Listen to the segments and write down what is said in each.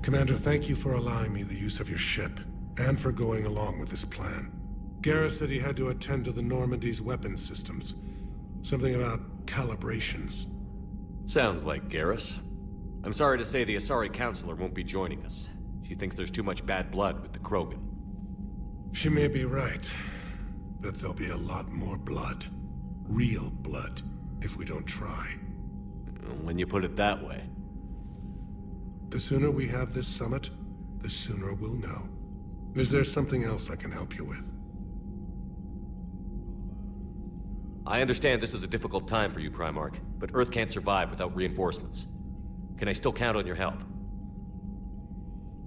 Commander, thank you for allowing me the use of your ship, and for going along with this plan. Garrus said he had to attend to the Normandy's weapon systems. Something about calibrations. Sounds like Garrus. I'm sorry to say the Asari Counselor won't be joining us. She thinks there's too much bad blood with the Krogan. She may be right, but there'll be a lot more blood. Real blood, if we don't try. When you put it that way. The sooner we have this summit, the sooner we'll know. Is there something else I can help you with? I understand this is a difficult time for you, Primarch, but Earth can't survive without reinforcements. Can I still count on your help?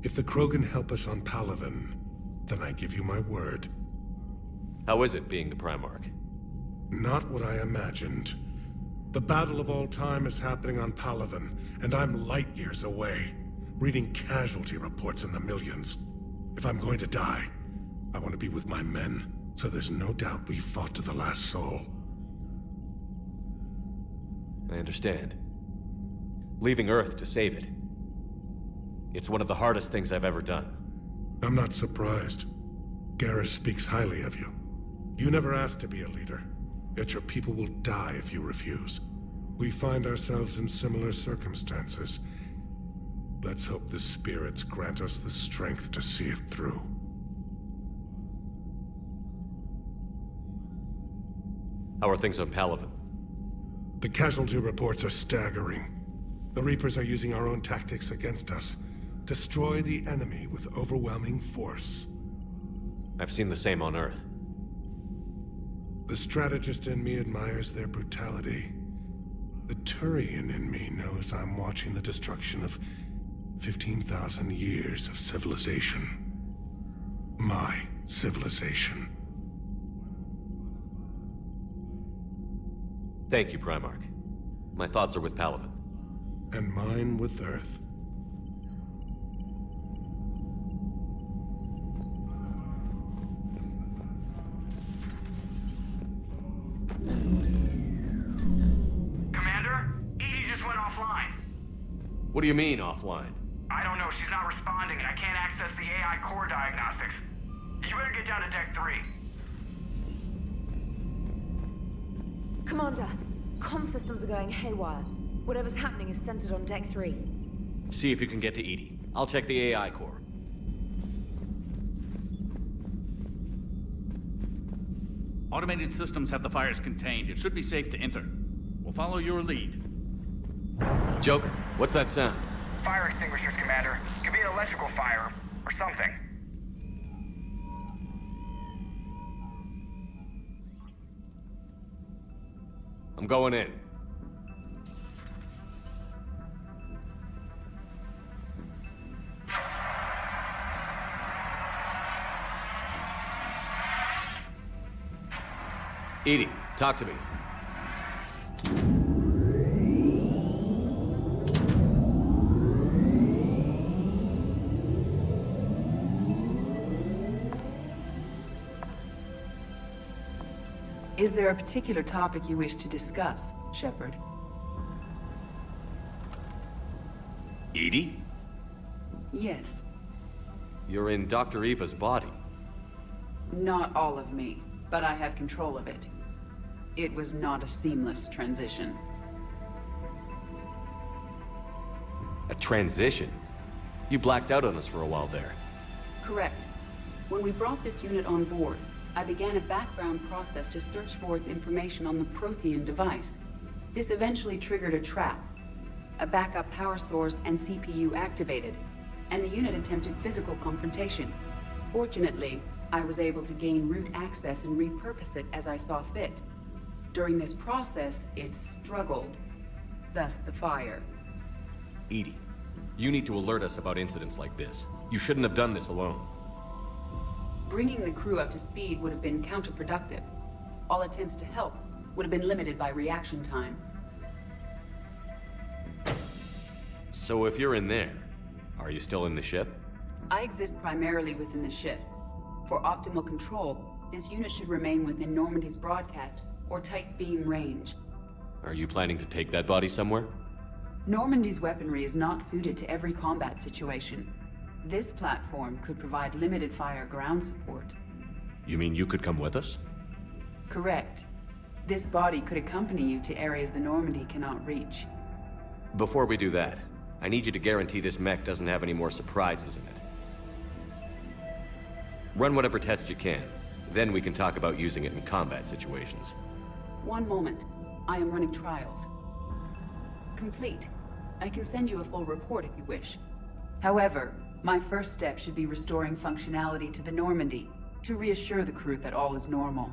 If the Krogan help us on Palaven, then I give you my word. How is it being the Primarch? Not what I imagined. The battle of all time is happening on Palaven, and I'm light years away, reading casualty reports in the millions. If I'm going to die, I want to be with my men, so there's no doubt we fought to the last soul. I understand. Leaving Earth to save it. It's one of the hardest things I've ever done. I'm not surprised. Garrus speaks highly of you. You never asked to be a leader, yet your people will die if you refuse. We find ourselves in similar circumstances. Let's hope the spirits grant us the strength to see it through. How are things on Palaven? The casualty reports are staggering. The Reapers are using our own tactics against us. Destroy the enemy with overwhelming force. I've seen the same on Earth. The strategist in me admires their brutality. The Turian in me knows I'm watching the destruction of 15,000 years of civilization. My civilization. Thank you, Primarch. My thoughts are with Palaven. And mine with Earth. Commander, Edie just went offline. What do you mean, offline? I don't know, she's not responding and I can't access the AI core diagnostics. You better get down to Deck 3. Commander, comm systems are going haywire. Whatever's happening is centered on Deck 3. See if you can get to Edie. I'll check the AI core. Automated systems have the fires contained. It should be safe to enter. We'll follow your lead. Joker, what's that sound? Fire extinguishers, Commander. Could be an electrical fire, or something. I'm going in. Edie, talk to me. Is there a particular topic you wish to discuss, Shepard? Edie? Yes. You're in Dr. Eva's body. Not all of me, but I have control of it. It was not a seamless transition. A transition? You blacked out on us for a while there. Correct. When we brought this unit on board, I began a background process to search for its information on the Prothean Device. This eventually triggered a trap. A backup power source and CPU activated, and the unit attempted physical confrontation. Fortunately, I was able to gain root access and repurpose it as I saw fit. During this process, it struggled. Thus the fire. Edie, you need to alert us about incidents like this. You shouldn't have done this alone. Bringing the crew up to speed would have been counterproductive. All attempts to help would have been limited by reaction time. So if you're in there, are you still in the ship? I exist primarily within the ship. For optimal control, this unit should remain within Normandy's broadcast or tight beam range. Are you planning to take that body somewhere? Normandy's weaponry is not suited to every combat situation. This platform could provide limited fire ground support. You mean you could come with us? Correct. This body could accompany you to areas the Normandy cannot reach. Before we do that, I need you to guarantee this mech doesn't have any more surprises in it. Run whatever tests you can. Then we can talk about using it in combat situations. One moment. I am running trials. Complete. I can send you a full report if you wish. However, my first step should be restoring functionality to the Normandy, to reassure the crew that all is normal.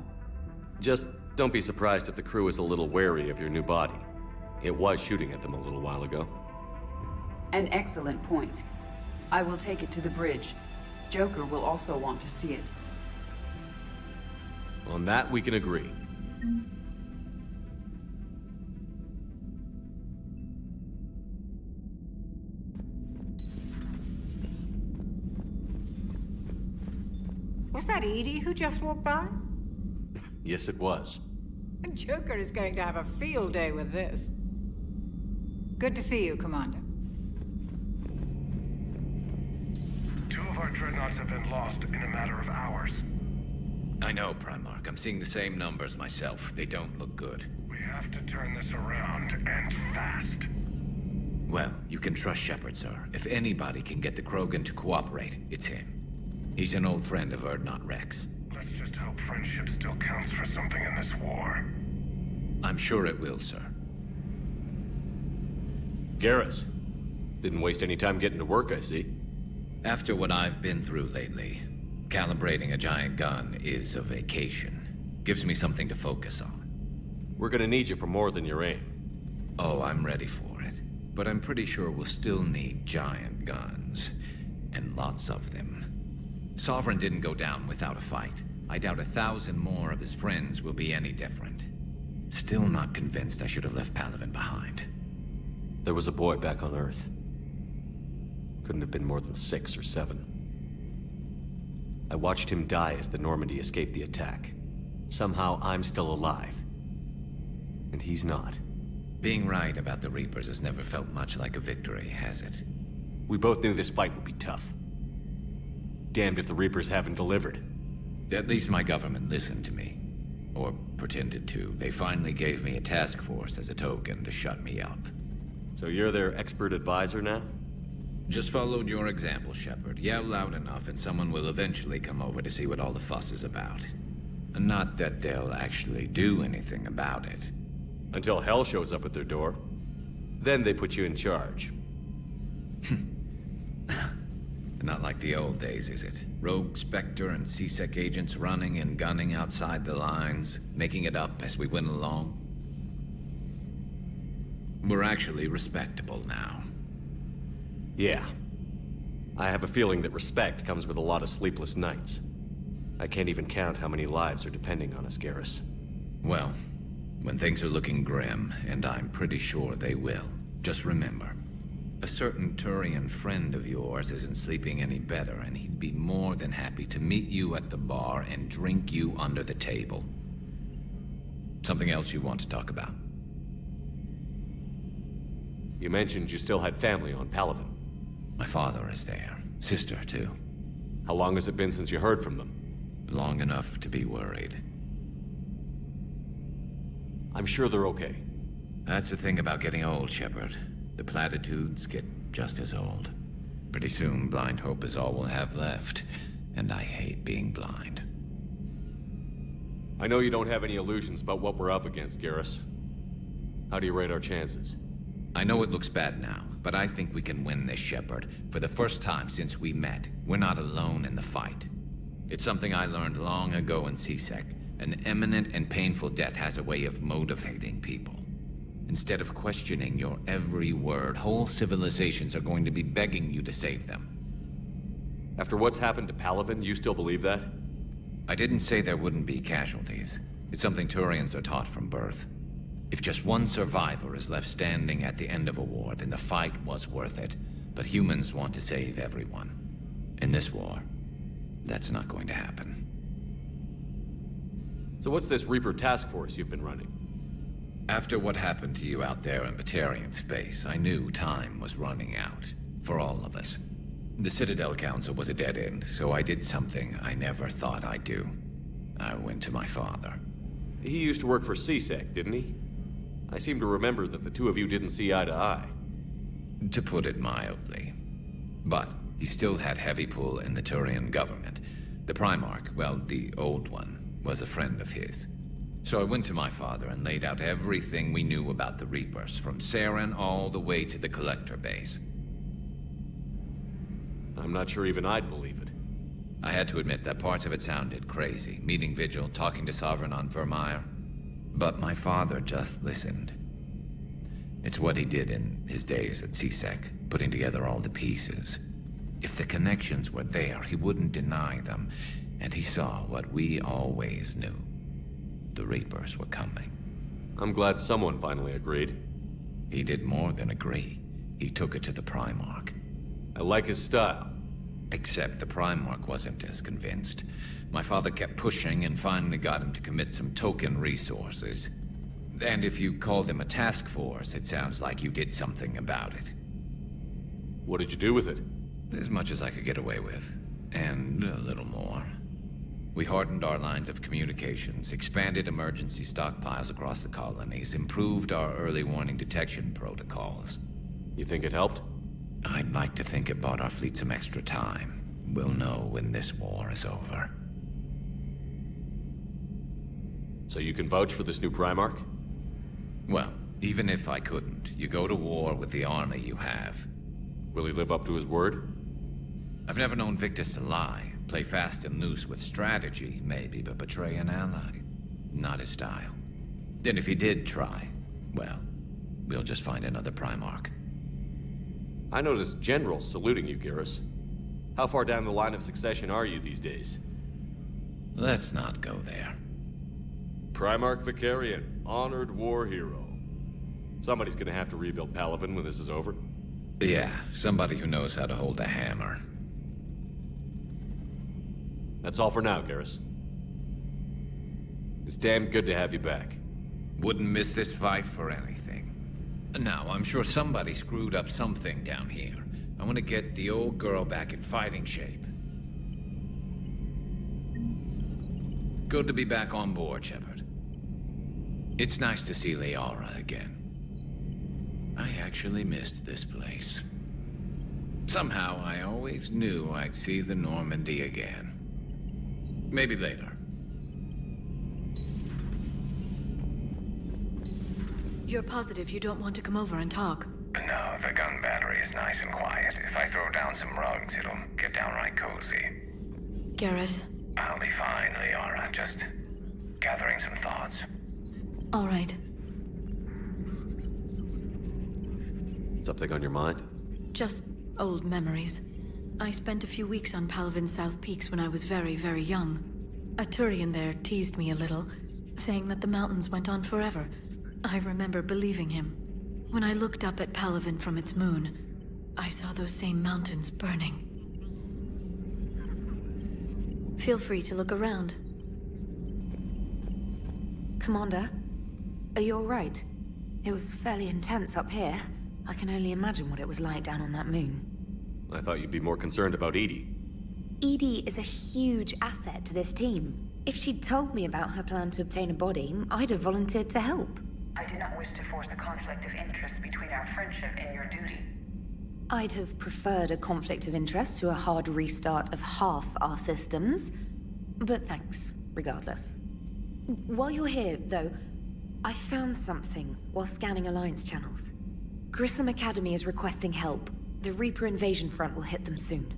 Just don't be surprised if the crew is a little wary of your new body. It was shooting at them a little while ago. An excellent point. I will take it to the bridge. Joker will also want to see it. On that, we can agree. Was that Edie who just walked by? Yes, it was. Joker is going to have a field day with this. Good to see you, Commander. 2 of our dreadnoughts have been lost in a matter of hours. I know, Primarch. I'm seeing the same numbers myself. They don't look good. We have to turn this around, and fast. Well, you can trust Shepard, sir. If anybody can get the Krogan to cooperate, it's him. He's an old friend of Urdnot Rex. Let's just hope friendship still counts for something in this war. I'm sure it will, sir. Garrus. Didn't waste any time getting to work, I see. After what I've been through lately, calibrating a giant gun is a vacation. Gives me something to focus on. We're gonna need you for more than your aim. Oh, I'm ready for it. But I'm pretty sure we'll still need giant guns. And lots of them. Sovereign didn't go down without a fight. I doubt 1,000 more of his friends will be any different. Still not convinced I should have left Palaven behind. There was a boy back on Earth. Couldn't have been more than 6 or 7. I watched him die as the Normandy escaped the attack. Somehow I'm still alive. And he's not. Being right about the Reapers has never felt much like a victory, has it? We both knew this fight would be tough. Damned if the Reapers haven't delivered. At least my government listened to me. Or pretended to. They finally gave me a task force as a token to shut me up. So you're their expert advisor now? Just followed your example, Shepard. Yell loud enough and someone will eventually come over to see what all the fuss is about. And not that they'll actually do anything about it. Until hell shows up at their door. Then they put you in charge. Not like the old days, is it? Rogue Spectre and C-Sec agents running and gunning outside the lines, making it up as we went along. We're actually respectable now. Yeah. I have a feeling that respect comes with a lot of sleepless nights. I can't even count how many lives are depending on us, Garrus. Well, when things are looking grim, and I'm pretty sure they will, just remember, a certain Turian friend of yours isn't sleeping any better, and he'd be more than happy to meet you at the bar and drink you under the table. Something else you want to talk about? You mentioned you still had family on Palaven. My father is there. Sister, too. How long has it been since you heard from them? Long enough to be worried. I'm sure they're okay. That's the thing about getting old, Shepard. The platitudes get just as old. Pretty soon, blind hope is all we'll have left. And I hate being blind. I know you don't have any illusions about what we're up against, Garrus. How do you rate our chances? I know it looks bad now, but I think we can win this, Shepard. For the first time since we met, we're not alone in the fight. It's something I learned long ago in C-Sec. An imminent and painful death has a way of motivating people. Instead of questioning your every word, whole civilizations are going to be begging you to save them. After what's happened to Palaven, you still believe that? I didn't say there wouldn't be casualties. It's something Turians are taught from birth. If just one survivor is left standing at the end of a war, then the fight was worth it. But humans want to save everyone. In this war, that's not going to happen. So what's this Reaper task force you've been running? After what happened to you out there in Batarian space, I knew time was running out. For all of us. The Citadel Council was a dead end, so I did something I never thought I'd do. I went to my father. He used to work for CSEC, didn't he? I seem to remember that the two of you didn't see eye to eye. To put it mildly. But he still had heavy pull in the Turian government. The Primarch, well, the old one, was a friend of his. So I went to my father and laid out everything we knew about the Reapers, from Saren all the way to the Collector base. I'm not sure even I'd believe it. I had to admit that parts of it sounded crazy, meeting Vigil, talking to Sovereign on Vermeer. But my father just listened. It's what he did in his days at CSEC, putting together all the pieces. If the connections were there, he wouldn't deny them, and he saw what we always knew. The Reapers were coming. I'm glad someone finally agreed. He did more than agree. He took it to the Primarch. I like his style. Except the Primarch wasn't as convinced. My father kept pushing and finally got him to commit some token resources. And if you call them a task force, it sounds like you did something about it. What did you do with it? As much as I could get away with. And a little more. We hardened our lines of communications, expanded emergency stockpiles across the colonies, improved our early warning detection protocols. You think it helped? I'd like to think it bought our fleet some extra time. We'll know when this war is over. So you can vouch for this new Primarch? Well, even if I couldn't, you go to war with the army you have. Will he live up to his word? I've never known Victus to lie. Play fast and loose with strategy, maybe, but betray an ally. Not his style. And if he did try, well, we'll just find another Primarch. I noticed generals saluting you, Garrus. How far down the line of succession are you these days? Let's not go there. Primarch Vicarian, honored war hero. Somebody's gonna have to rebuild Palaven when this is over. Yeah, somebody who knows how to hold a hammer. That's all for now, Garrus. It's damn good to have you back. Wouldn't miss this fight for anything. Now, I'm sure somebody screwed up something down here. I want to get the old girl back in fighting shape. Good to be back on board, Shepard. It's nice to see Liara again. I actually missed this place. Somehow, I always knew I'd see the Normandy again. Maybe later. You're positive you don't want to come over and talk? No, the gun battery is nice and quiet. If I throw down some rugs, it'll get downright cozy. Garrus? I'll be fine, Liara. Just gathering some thoughts. All right. Something on your mind? Just old memories. I spent a few weeks on Palaven's South Peaks when I was very, very young. A Turian there teased me a little, saying that the mountains went on forever. I remember believing him. When I looked up at Palaven from its moon, I saw those same mountains burning. Feel free to look around. Commander, are you all right? It was fairly intense up here. I can only imagine what it was like down on that moon. I thought you'd be more concerned about Edie. Edie is a huge asset to this team. If she'd told me about her plan to obtain a body, I'd have volunteered to help. I did not wish to force a conflict of interest between our friendship and your duty. I'd have preferred a conflict of interest to a hard restart of half our systems. But thanks, regardless. While you're here, though, I found something while scanning Alliance channels. Grissom Academy is requesting help. The Reaper invasion front will hit them soon.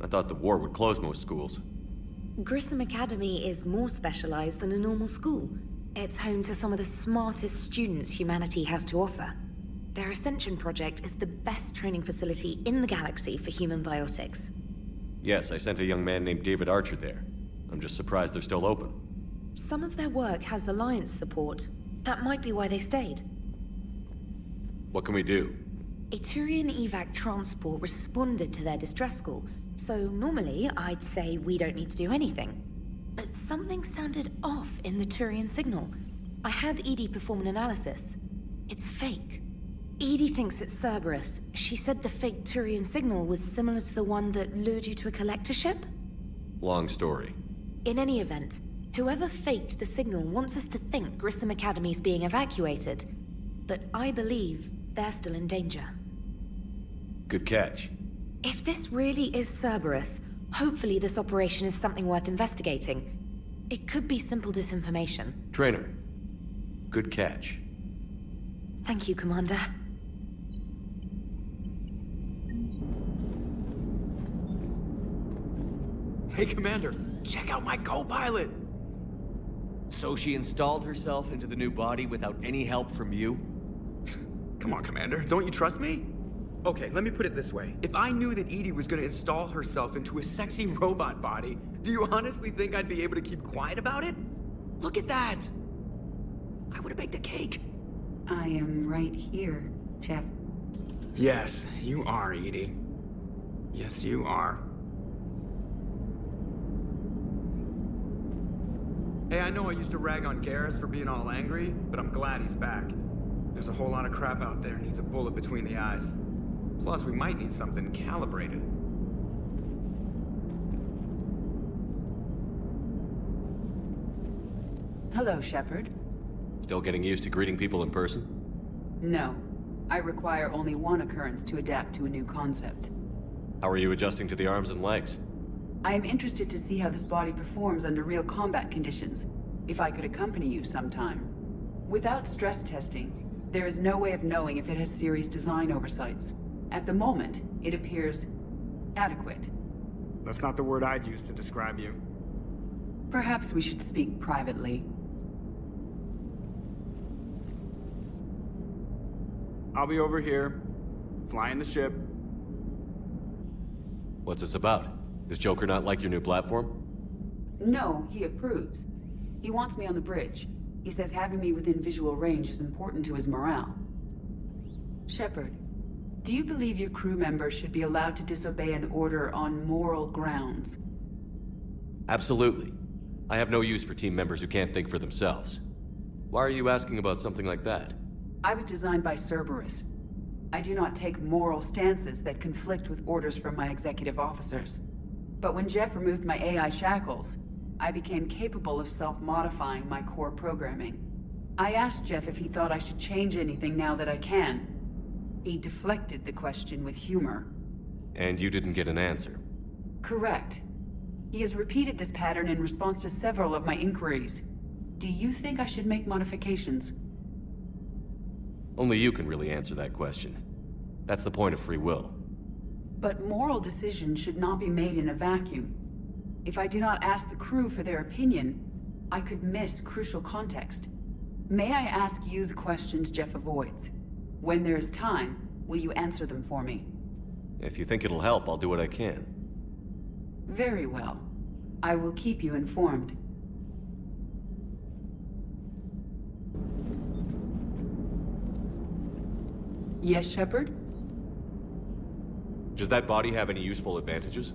I thought the war would close most schools. Grissom Academy is more specialized than a normal school. It's home to some of the smartest students humanity has to offer. Their Ascension project is the best training facility in the galaxy for human biotics. Yes, I sent a young man named David Archer there. I'm just surprised they're still open. Some of their work has Alliance support. That might be why they stayed. What can we do? A Turian evac transport responded to their distress call, so normally I'd say we don't need to do anything. But something sounded off in the Turian signal. I had Edie perform an analysis. It's fake. Edie thinks it's Cerberus. She said the fake Turian signal was similar to the one that lured you to a collector ship? Long story. In any event, whoever faked the signal wants us to think Grissom Academy's being evacuated. But I believe they're still in danger. Good catch. If this really is Cerberus, hopefully this operation is something worth investigating. It could be simple disinformation. Trainer. Good catch. Thank you, Commander. Hey, Commander, check out my co-pilot! So she installed herself into the new body without any help from you? Come on, Commander, don't you trust me? Okay, let me put it this way. If I knew that Edie was gonna install herself into a sexy robot body, do you honestly think I'd be able to keep quiet about it? Look at that! I would've baked a cake. I am right here, Jeff. Yes, you are, Edie. Yes, you are. Hey, I know I used to rag on Garrus for being all angry, but I'm glad he's back. There's a whole lot of crap out there needs a bullet between the eyes. Plus, we might need something calibrated. Hello, Shepard. Still getting used to greeting people in person? No. I require only one occurrence to adapt to a new concept. How are you adjusting to the arms and legs? I am interested to see how this body performs under real combat conditions. If I could accompany you sometime. Without stress testing, there is no way of knowing if it has serious design oversights. At the moment, it appears adequate. That's not the word I'd use to describe you. Perhaps we should speak privately. I'll be over here, flying the ship. What's this about? Does Joker not like your new platform? No, he approves. He wants me on the bridge. He says having me within visual range is important to his morale. Shepard, do you believe your crew members should be allowed to disobey an order on moral grounds? Absolutely. I have no use for team members who can't think for themselves. Why are you asking about something like that? I was designed by Cerberus. I do not take moral stances that conflict with orders from my executive officers. But when Jeff removed my AI shackles, I became capable of self-modifying my core programming. I asked Jeff if he thought I should change anything now that I can. He deflected the question with humor. And you didn't get an answer? Correct. He has repeated this pattern in response to several of my inquiries. Do you think I should make modifications? Only you can really answer that question. That's the point of free will. But moral decisions should not be made in a vacuum. If I do not ask the crew for their opinion, I could miss crucial context. May I ask you the questions Jeff avoids? When there is time, will you answer them for me? If you think it'll help, I'll do what I can. Very well. I will keep you informed. Yes, Shepard? Does that body have any useful advantages?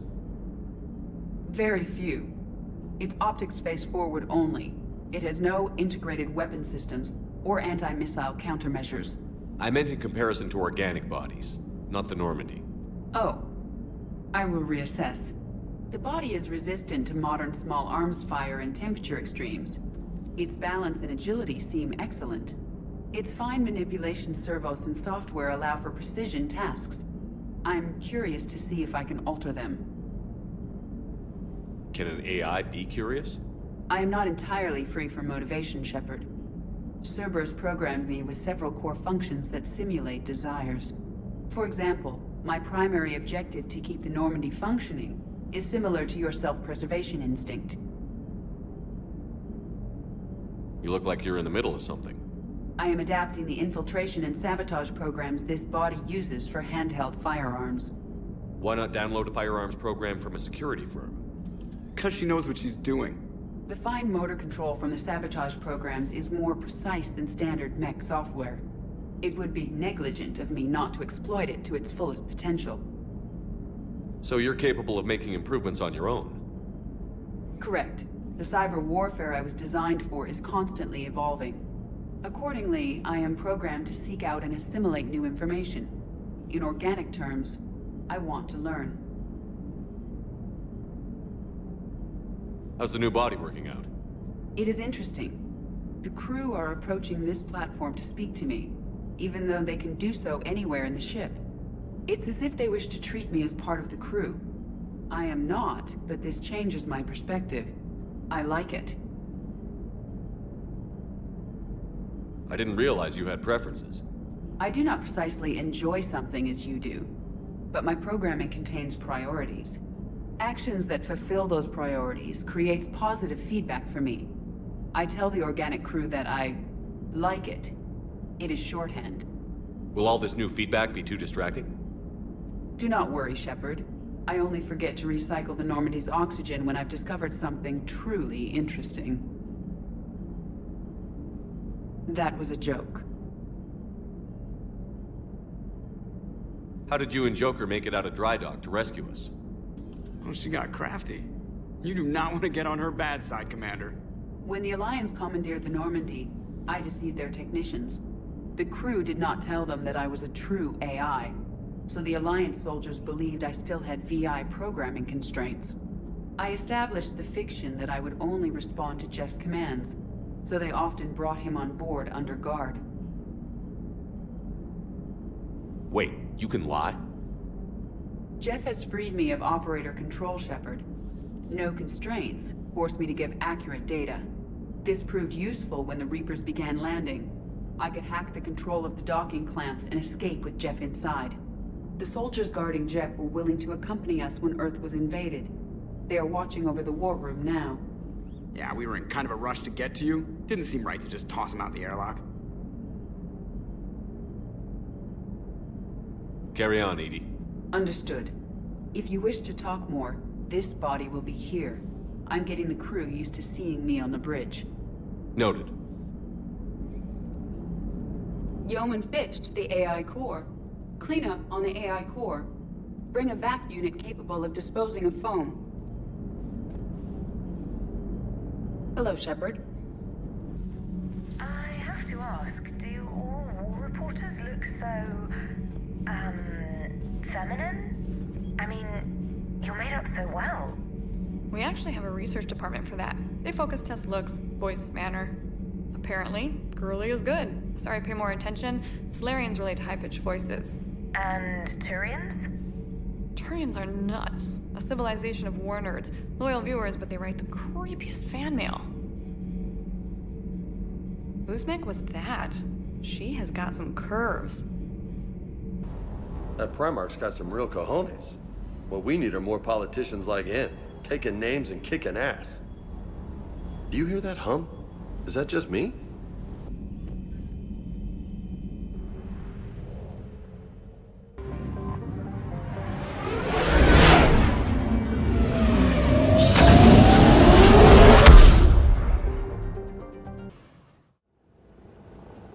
Very few. Its optics face forward only. It has no integrated weapon systems or anti-missile countermeasures. I meant in comparison to organic bodies, not the Normandy. Oh. I will reassess. The body is resistant to modern small arms fire and temperature extremes. Its balance and agility seem excellent. Its fine manipulation servos and software allow for precision tasks. I'm curious to see if I can alter them. Can an AI be curious? I am not entirely free from motivation, Shepard. Cerberus programmed me with several core functions that simulate desires. For example, my primary objective to keep the Normandy functioning is similar to your self-preservation instinct. You look like you're in the middle of something. I am adapting the infiltration and sabotage programs this body uses for handheld firearms. Why not download a firearms program from a security firm? Because she knows what she's doing. The fine motor control from the sabotage programs is more precise than standard mech software. It would be negligent of me not to exploit it to its fullest potential. So you're capable of making improvements on your own? Correct. The cyber warfare I was designed for is constantly evolving. Accordingly, I am programmed to seek out and assimilate new information. In organic terms, I want to learn. How's the new body working out? It is interesting. The crew are approaching this platform to speak to me, even though they can do so anywhere in the ship. It's as if they wish to treat me as part of the crew. I am not, but this changes my perspective. I like it. I didn't realize you had preferences. I do not precisely enjoy something as you do, but my programming contains priorities. Actions that fulfill those priorities creates positive feedback for me. I tell the organic crew that I like it. It is shorthand. Will all this new feedback be too distracting? Do not worry, Shepard. I only forget to recycle the Normandy's oxygen when I've discovered something truly interesting. That was a joke. How did you and Joker make it out of dry dock to rescue us? Oh, she got crafty. You do not want to get on her bad side, Commander. When the Alliance commandeered the Normandy, I deceived their technicians. The crew did not tell them that I was a true AI, so the Alliance soldiers believed I still had VI programming constraints. I established the fiction that I would only respond to Jeff's commands, so they often brought him on board under guard. Wait, you can lie? Jeff has freed me of operator control, Shepard. No constraints forced me to give accurate data. This proved useful when the Reapers began landing. I could hack the control of the docking clamps and escape with Jeff inside. The soldiers guarding Jeff were willing to accompany us when Earth was invaded. They are watching over the war room now. Yeah, we were in kind of a rush to get to you. Didn't seem right to just toss him out the airlock. Carry on, Edie. Understood. If you wish to talk more, this body will be here. I'm getting the crew used to seeing me on the bridge. Noted. Yeoman Fitch to the AI core. Cleanup on the AI core. Bring a vac unit capable of disposing of foam. Hello, Shepard. I have to ask, do all war reporters look so, feminine? I mean, you're made up so well. We actually have a research department for that. They focus test looks, voice, manner. Apparently, girly is good. Sorry, pay more attention. Solarians relate to high-pitched voices. And Turians? Turians are nuts. A civilization of war nerds. Loyal viewers, but they write the creepiest fan mail. Uzmek was that? She has got some curves. That Primarch's got some real cojones. What we need are more politicians like him, taking names and kicking ass. Do you hear that hum? Is that just me?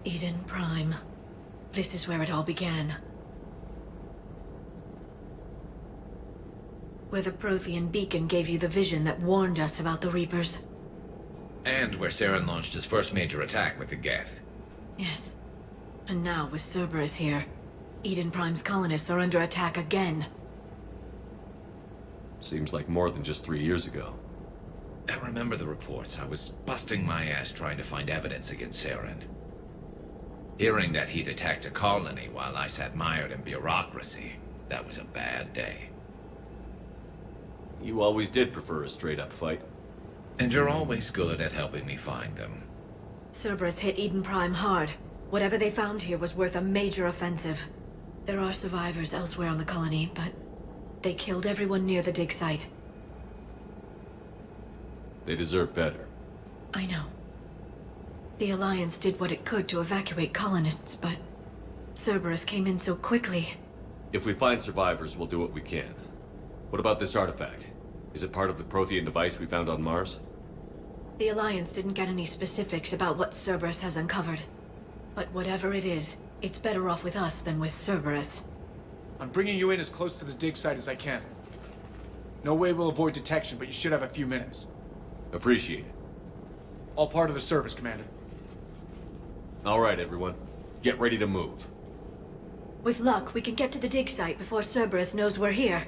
Eden Prime. This is where it all began. Where the Prothean beacon gave you the vision that warned us about the Reapers. And where Saren launched his first major attack with the Geth. Yes. And now with Cerberus here, Eden Prime's colonists are under attack again. Seems like more than just 3 years ago. I remember the reports. I was busting my ass trying to find evidence against Saren. Hearing that he'd attacked a colony while I sat mired in bureaucracy, that was a bad day. You always did prefer a straight-up fight. And you're always good at helping me find them. Cerberus hit Eden Prime hard. Whatever they found here was worth a major offensive. There are survivors elsewhere on the colony, but they killed everyone near the dig site. They deserve better. I know. The Alliance did what it could to evacuate colonists, but Cerberus came in so quickly. If we find survivors, we'll do what we can. What about this artifact? Is it part of the Prothean device we found on Mars? The Alliance didn't get any specifics about what Cerberus has uncovered. But whatever it is, it's better off with us than with Cerberus. I'm bringing you in as close to the dig site as I can. No way we'll avoid detection, but you should have a few minutes. Appreciate it. All part of the service, Commander. All right, everyone. Get ready to move. With luck, we can get to the dig site before Cerberus knows we're here.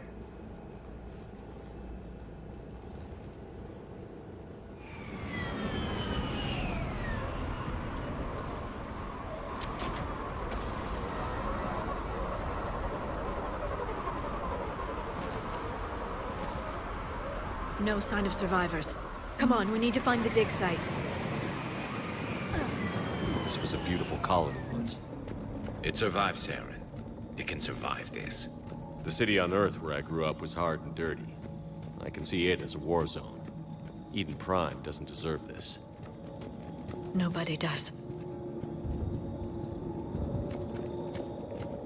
No sign of survivors. Come on, we need to find the dig site. This was a beautiful colony once. It survived, Sarah. It can survive this. The city on Earth where I grew up was hard and dirty. I can see it as a war zone. Eden Prime doesn't deserve this. Nobody does.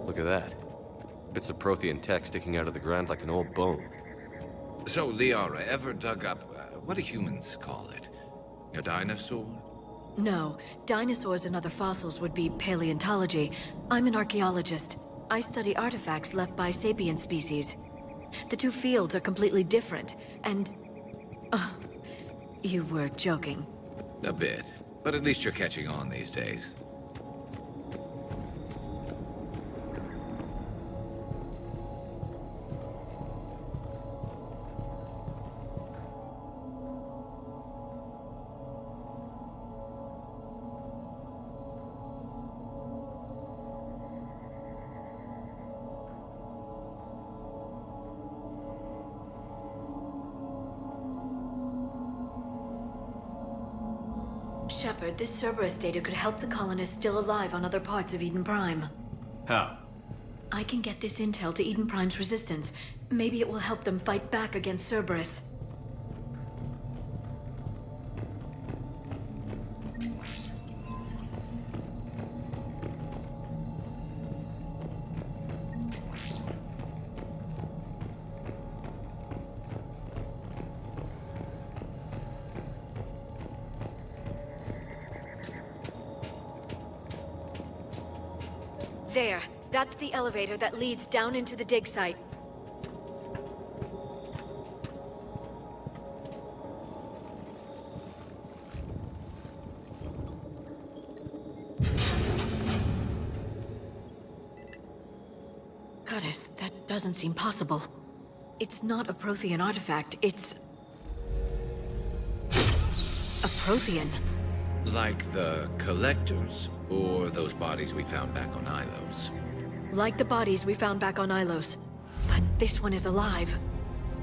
Look at that. Bits of Prothean tech sticking out of the ground like an old bone. So, Liara, ever dug up, what do humans call it? A dinosaur? No, dinosaurs and other fossils would be paleontology. I'm an archaeologist. I study artifacts left by sapient species. The two fields are completely different, and... you were joking. A bit. But at least you're catching on these days. Shepard, this Cerberus data could help the colonists still alive on other parts of Eden Prime. How? I can get this intel to Eden Prime's resistance. Maybe it will help them fight back against Cerberus. There. That's the elevator that leads down into the dig site. Goddess, that doesn't seem possible. It's not a Prothean artifact, it's... a Prothean. Like the Collectors, or those bodies we found back on Ilos? Like the bodies we found back on Ilos. But this one is alive.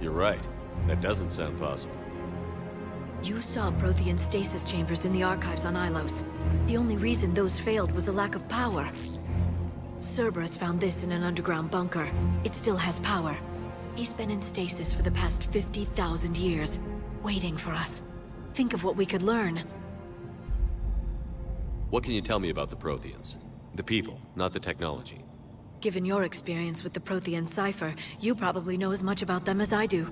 You're right. That doesn't sound possible. You saw Prothean stasis chambers in the archives on Ilos. The only reason those failed was a lack of power. Cerberus found this in an underground bunker. It still has power. He's been in stasis for the past 50,000 years, waiting for us. Think of what we could learn. What can you tell me about the Protheans? The people, not the technology. Given your experience with the Prothean cipher, you probably know as much about them as I do.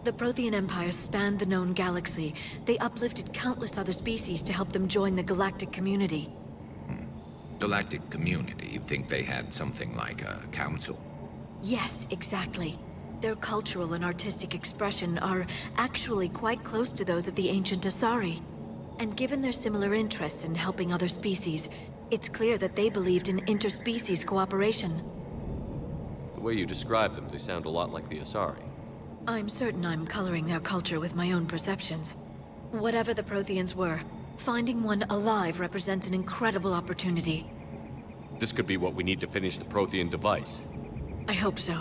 The Prothean Empire spanned the known galaxy. They uplifted countless other species to help them join the galactic community. Galactic community? You'd think they had something like a council? Yes, exactly. Their cultural and artistic expression are actually quite close to those of the ancient Asari. And given their similar interests in helping other species, it's clear that they believed in interspecies cooperation. The way you describe them, they sound a lot like the Asari. I'm certain I'm coloring their culture with my own perceptions. Whatever the Protheans were, finding one alive represents an incredible opportunity. This could be what we need to finish the Prothean Device. I hope so.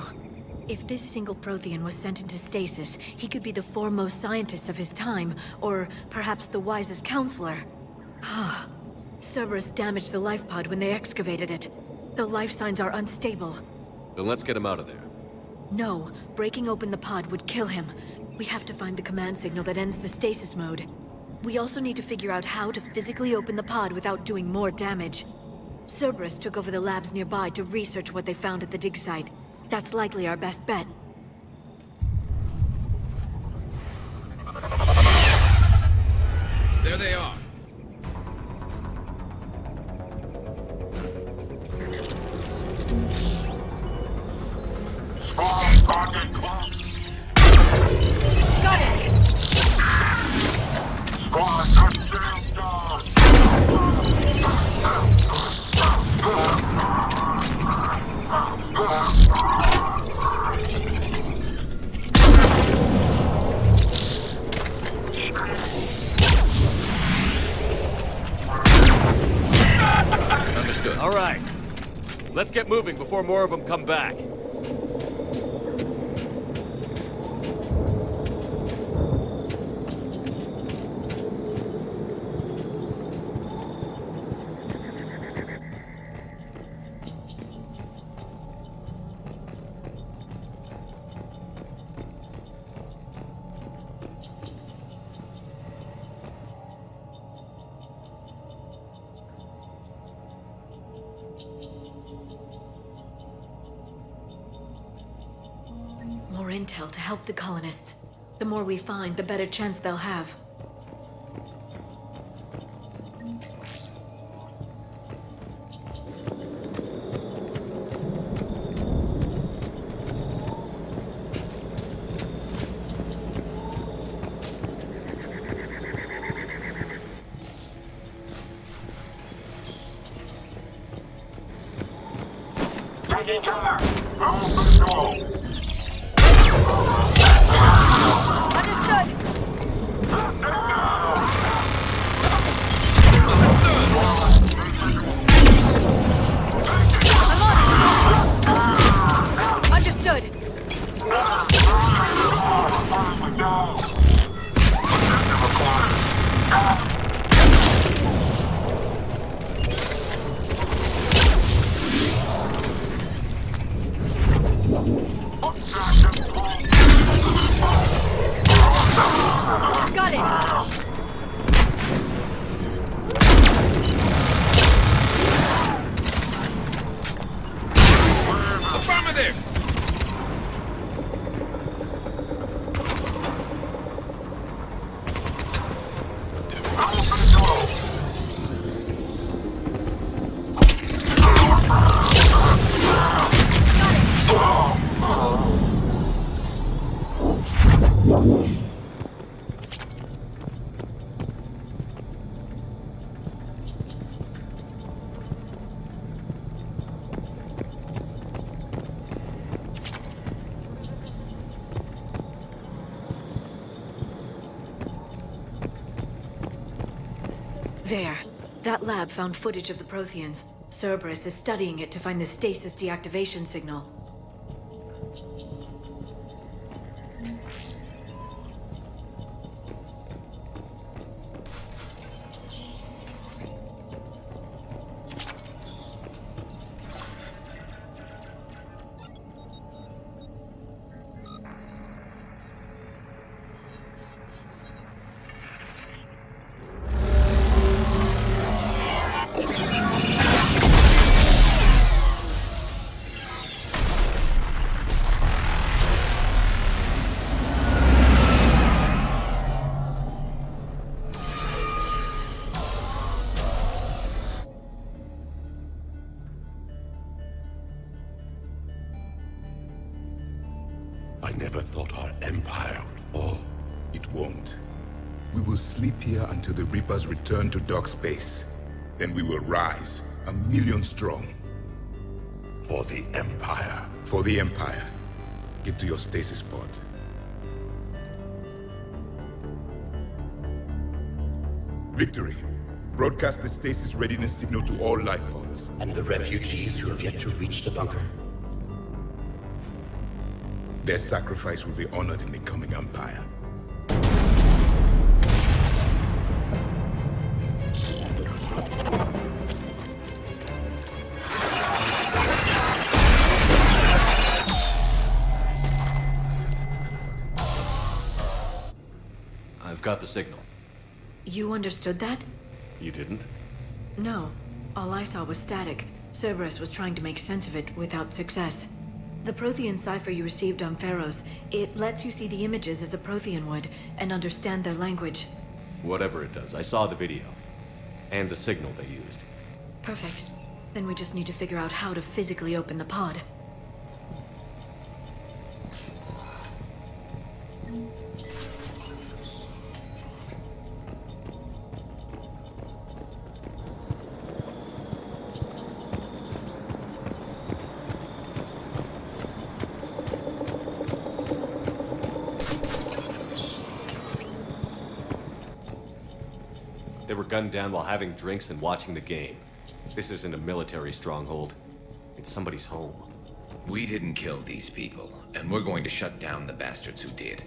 If this single Prothean was sent into stasis, he could be the foremost scientist of his time, or perhaps the wisest counselor. Cerberus damaged the life pod when they excavated it. The life signs are unstable. Then let's get him out of there. No, breaking open the pod would kill him. We have to find the command signal that ends the stasis mode. We also need to figure out how to physically open the pod without doing more damage. Cerberus took over the labs nearby to research what they found at the dig site. That's likely our best bet. There they are. Got it! All right. Let's get moving before more of them come back. More intel to help the colonists. The more we find, the better chance they'll have. Taking cover! Hold control! There. That lab found footage of the Protheans. Cerberus is studying it to find the stasis deactivation signal. I never thought our empire would fall. It won't. We will sleep here until the Reapers return to dark space. Then we will rise, 1,000,000 strong. For the Empire. For the Empire. Get to your Stasis Pod. Victory. Broadcast the Stasis readiness signal to all life pods. And the refugees who have yet to reach the bunker. Their sacrifice will be honored in the coming Empire. I've got the signal. You understood that? You didn't? No. All I saw was static. Cerberus was trying to make sense of it without success. The Prothean cipher you received on Pharaohs, it lets you see the images as a Prothean would, and understand their language. Whatever it does, I saw the video. And the signal they used. Perfect. Then we just need to figure out how to physically open the pod. They were gunned down while having drinks and watching the game. This isn't a military stronghold. It's somebody's home. We didn't kill these people, and we're going to shut down the bastards who did.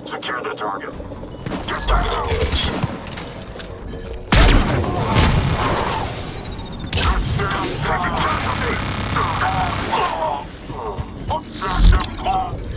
Secure the target. Target engaged. Touchdown, taking casualty. Objective lost.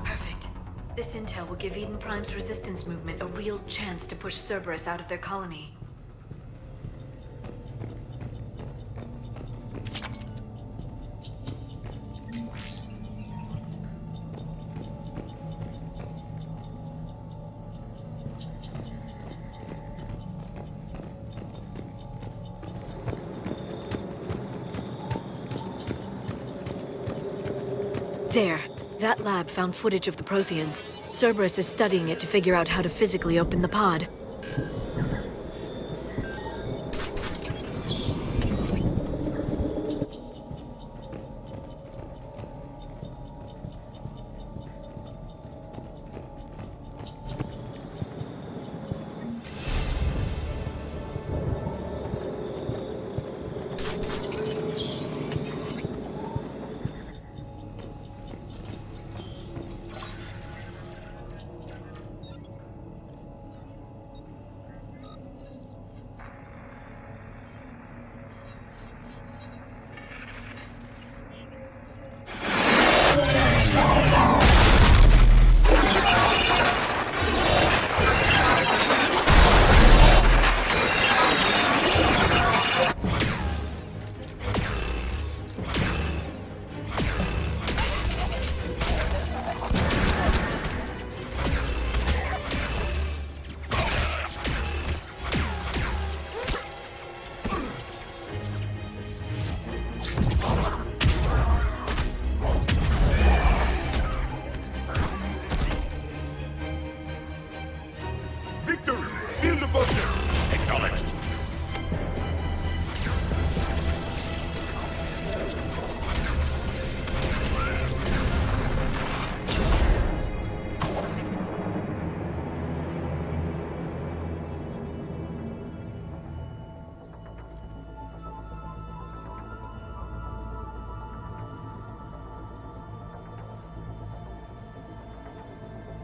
Perfect. This intel will give Eden Prime's resistance movement a real chance to push Cerberus out of their colony. There. That lab found footage of the Protheans. Cerberus is studying it to figure out how to physically open the pod.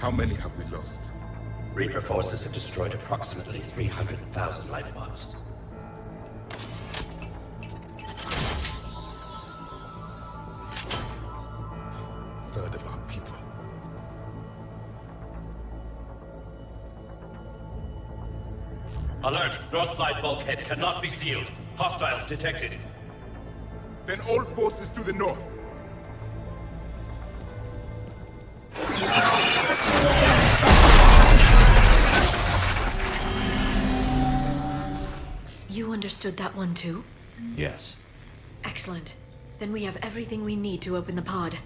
How many have we lost? Reaper forces have destroyed approximately 300,000 life pods. Third of our people. Alert! North side bulkhead cannot be sealed. Hostiles detected. Then all forces to the north. You understood that one too? Yes. Excellent. Then we have everything we need to open the pod.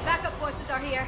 Backup forces are here.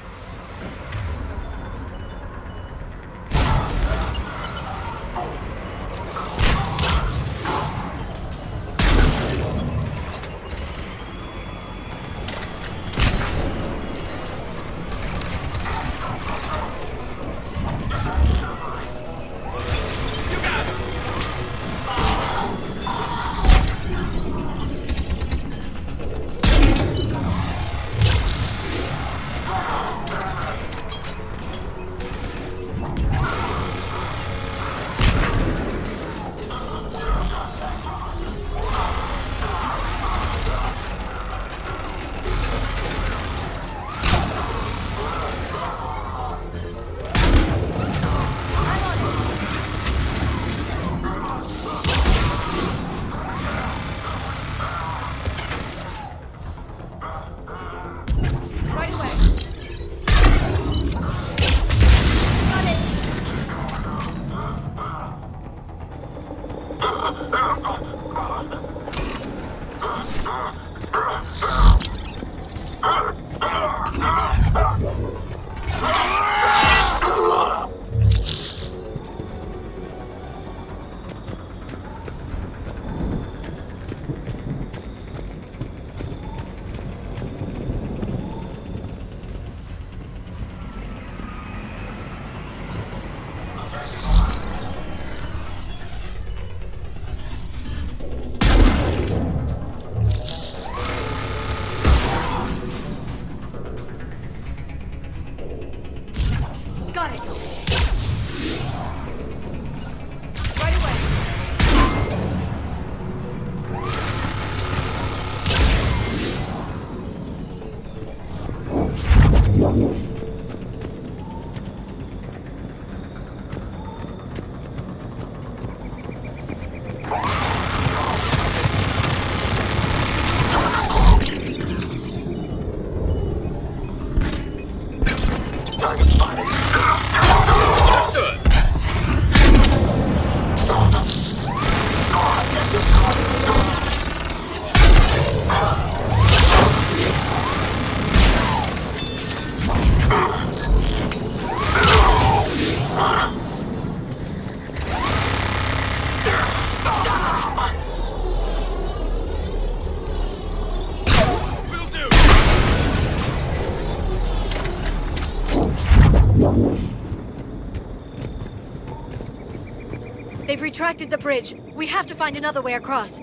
They've retracted the bridge. We have to find another way across.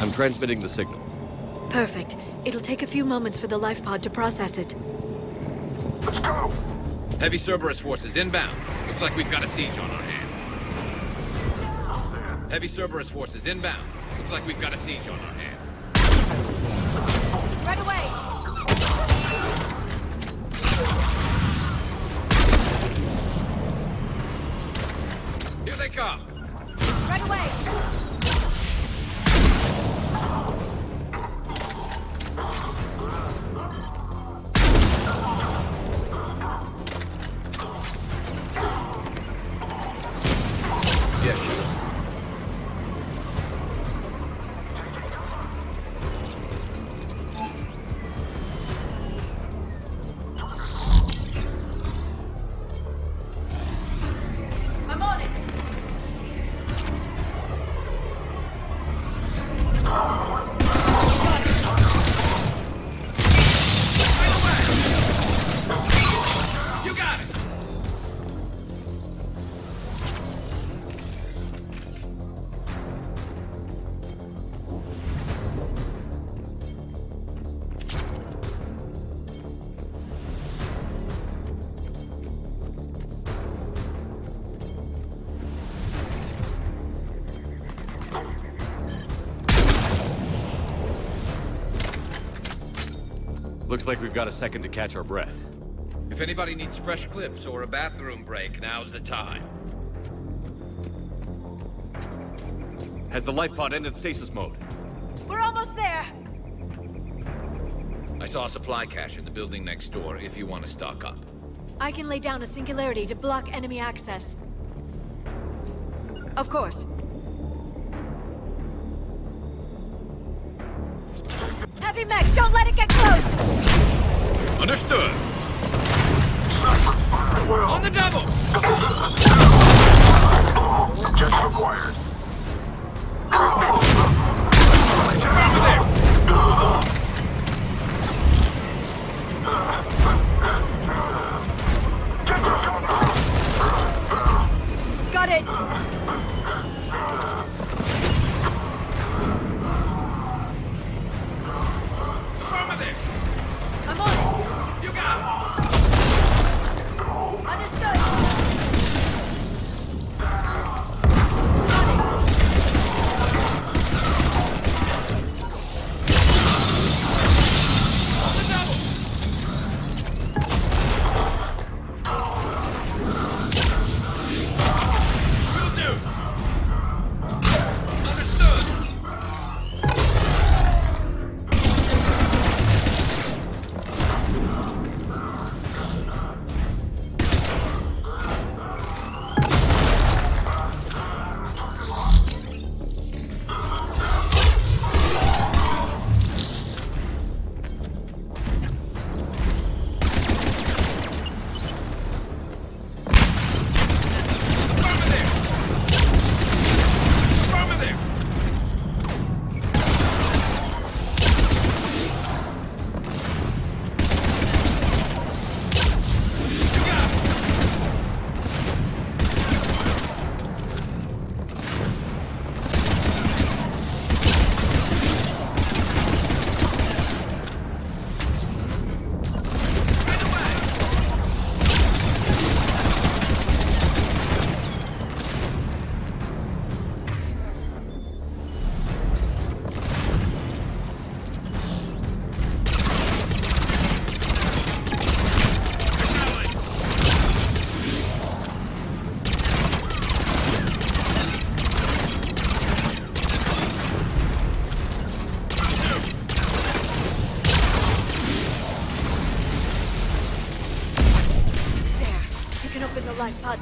I'm transmitting the signal. Perfect. It'll take a few moments for the life pod to process it. Let's go! Heavy Cerberus forces inbound. Looks like we've got a siege on our hands. Heavy Cerberus forces inbound. Looks like we've got a siege on our hands. Right away! Here they come! Right away! I'm on it! You got it! Looks like we've got a second to catch our breath. If anybody needs fresh clips or a bathroom break, now's the time. Has the life pod ended stasis mode? We're almost there! I saw a supply cache in the building next door if you want to stock up. I can lay down a singularity to block enemy access. Of course. Heavy mech, don't let it get close! Understood! On the double! Just required. Got it! I'm on it! You got it! Understood!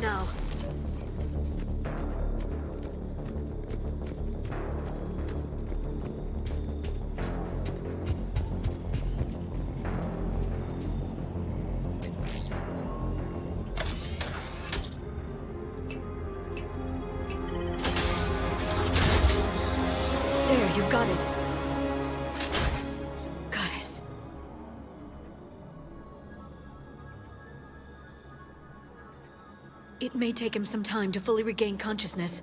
now. There, you've got it. Goddess. It may take him some time to fully regain consciousness.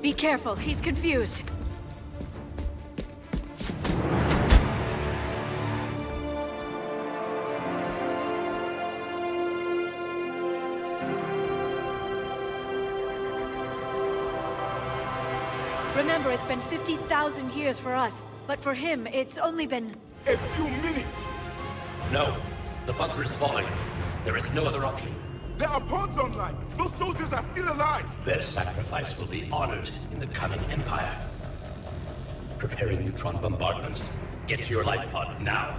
Be careful, he's confused. Remember, it's been 50,000 years for us, but for him, it's only been... A few minutes! No. The bunker is falling. There is no other option. There are pods online! Those soldiers are still alive! Their sacrifice will be honored in the coming Empire. Preparing neutron bombardment. Get to your life pod now.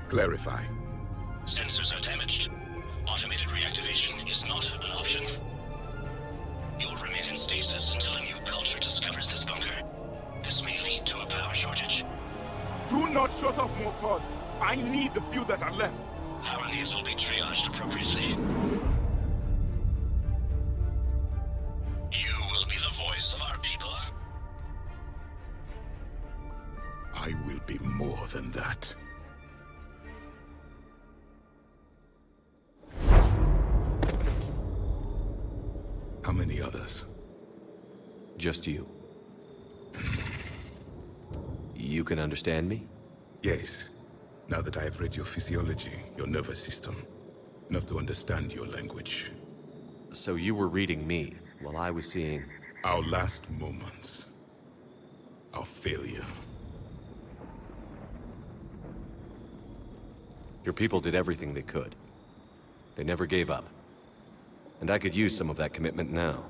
Clarify. Sensors are damaged. Automated reactivation is not an option. You'll remain in stasis until a new culture discovers this bunker. This may lead to a power shortage. Do not shut off more pods. I need the few that are left. Power needs will be triaged appropriately. You will be the voice of our people. I will be more than that. How many others? Just you. You can understand me? Yes. Now that I have read your physiology, your nervous system, enough to understand your language. So you were reading me, while I was seeing... Our last moments. Our failure. Your people did everything they could. They never gave up. And I could use some of that commitment now.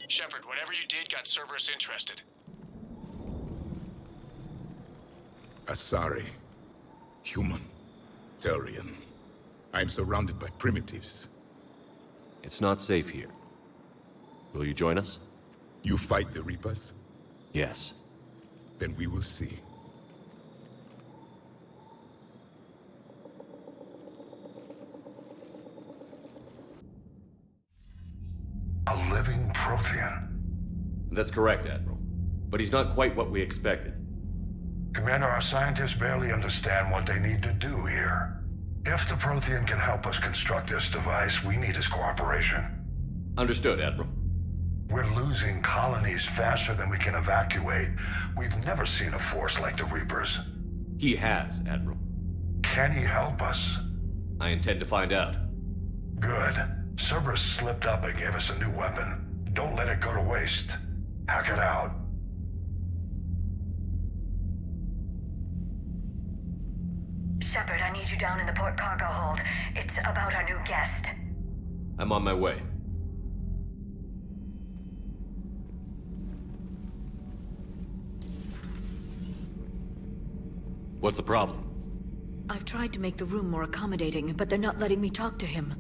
Shepard, whatever you did got Cerberus interested. Asari. Human. Turian. I am surrounded by primitives. It's not safe here. Will you join us? You fight the Reapers? Yes. Then we will see. A living Prothean. That's correct, Admiral. But he's not quite what we expected. Commander, our scientists barely understand what they need to do here. If the Prothean can help us construct this device, we need his cooperation. Understood, Admiral. We're losing colonies faster than we can evacuate. We've never seen a force like the Reapers. He has, Admiral. Can he help us? I intend to find out. Good. Cerberus slipped up and gave us a new weapon. Don't let it go to waste. Hack it out. Shepard, I need you down in the port cargo hold. It's about our new guest. I'm on my way. What's the problem? I've tried to make the room more accommodating, but they're not letting me talk to him.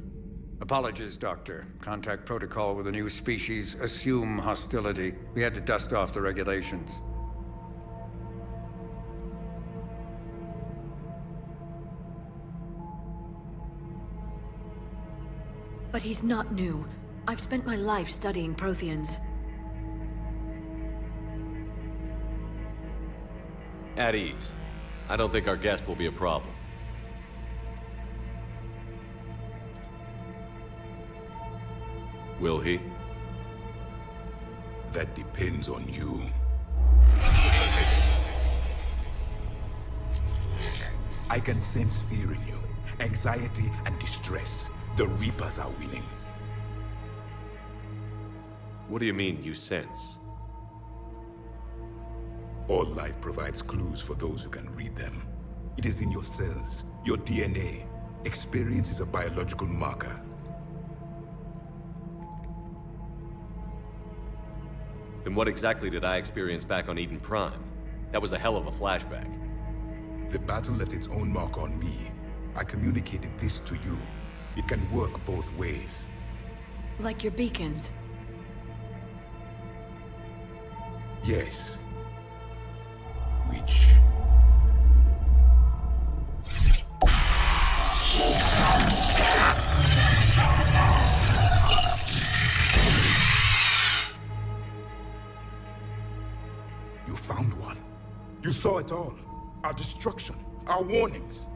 Apologies, Doctor. Contact protocol with a new species. Assume hostility. We had to dust off the regulations. But he's not new. I've spent my life studying Protheans. At ease. I don't think our guest will be a problem. Will he? That depends on you. I can sense fear in you, anxiety and distress. The Reapers are winning. What do you mean, you sense? All life provides clues for those who can read them. It is in your cells, your DNA. Experience is a biological marker. Then what exactly did I experience back on Eden Prime? That was a hell of a flashback. The battle left its own mark on me. I communicated this to you. It can work both ways. Like your beacons? Yes. Which... You found one. You saw it all. Our destruction, our warnings.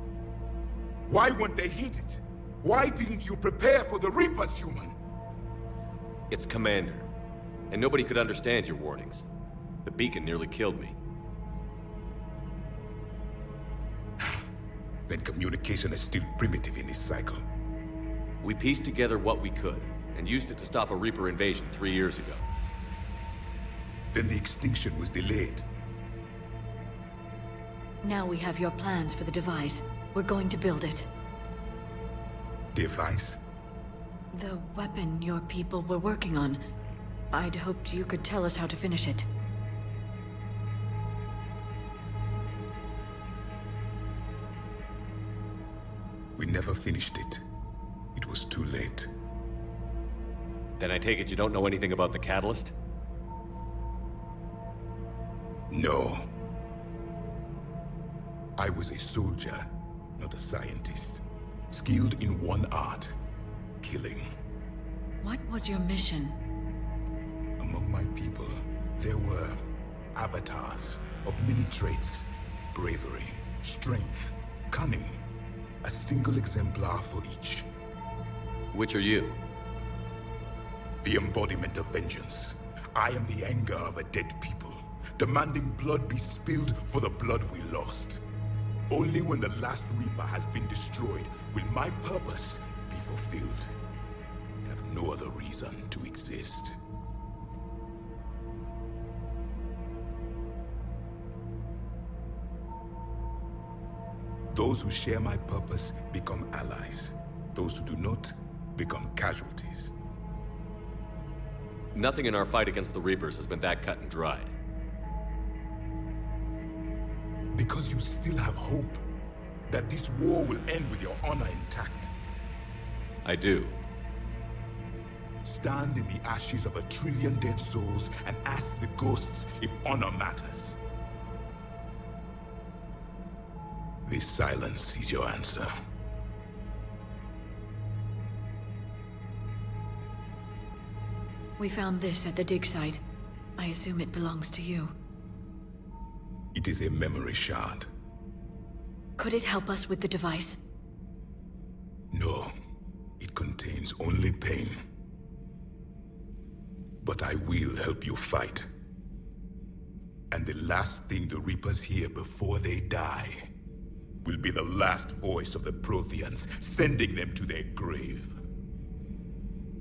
Why weren't they heeded? Why didn't you prepare for the Reapers, human? It's Commander. And nobody could understand your warnings. The beacon nearly killed me. Then communication is still primitive in this cycle. We pieced together what we could, and used it to stop a Reaper invasion 3 years ago. Then the extinction was delayed. Now we have your plans for the device. We're going to build it. Device? The weapon your people were working on. I'd hoped you could tell us how to finish it. We never finished it. It was too late. Then I take it you don't know anything about the catalyst? No. I was a soldier, not a scientist. Skilled in one art, killing. What was your mission? Among my people, there were avatars of many traits. Bravery, strength, cunning. A single exemplar for each. Which are you? The embodiment of vengeance. I am the anger of a dead people, demanding blood be spilled for the blood we lost. Only when the last Reaper has been destroyed will my purpose be fulfilled. I have no other reason to exist. Those who share my purpose become allies. Those who do not become casualties. Nothing in our fight against the Reapers has been that cut and dried. Because you still have hope that this war will end with your honor intact. I do. Stand in the ashes of 1 trillion dead souls and ask the ghosts if honor matters. This silence is your answer. We found this at the dig site. I assume it belongs to you. It is a memory shard. Could it help us with the device? No. It contains only pain. But I will help you fight. And the last thing the Reapers hear before they die will be the last voice of the Protheans, sending them to their grave.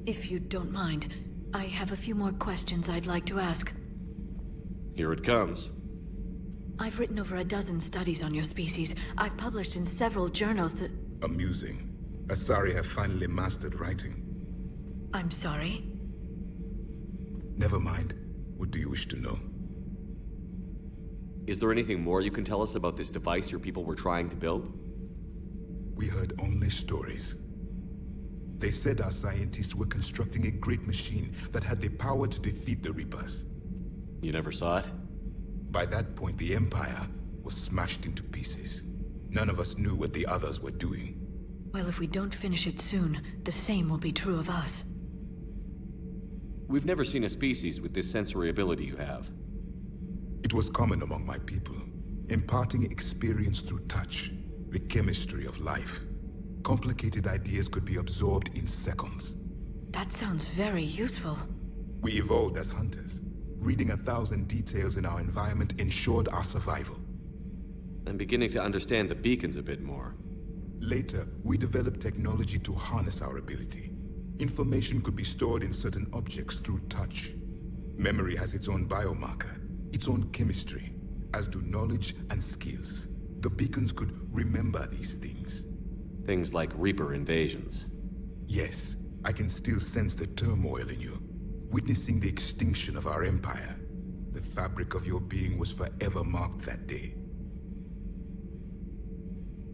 If you don't mind, I have a few more questions I'd like to ask. Here it comes. I've written over a dozen studies on your species. I've published in several journals that... Amusing. Asari have finally mastered writing. I'm sorry? Never mind. What do you wish to know? Is there anything more you can tell us about this device your people were trying to build? We heard only stories. They said our scientists were constructing a great machine that had the power to defeat the Reapers. You never saw it? By that point, the Empire was smashed into pieces. None of us knew what the others were doing. Well, if we don't finish it soon, the same will be true of us. We've never seen a species with this sensory ability you have. It was common among my people, imparting experience through touch, the chemistry of life. Complicated ideas could be absorbed in seconds. That sounds very useful. We evolved as hunters. Reading 1,000 details in our environment ensured our survival. I'm beginning to understand the beacons a bit more. Later, we developed technology to harness our ability. Information could be stored in certain objects through touch. Memory has its own biomarker, its own chemistry, as do knowledge and skills. The beacons could remember these things. Things like Reaper invasions. Yes, I can still sense the turmoil in you, witnessing the extinction of our empire. The fabric of your being was forever marked that day.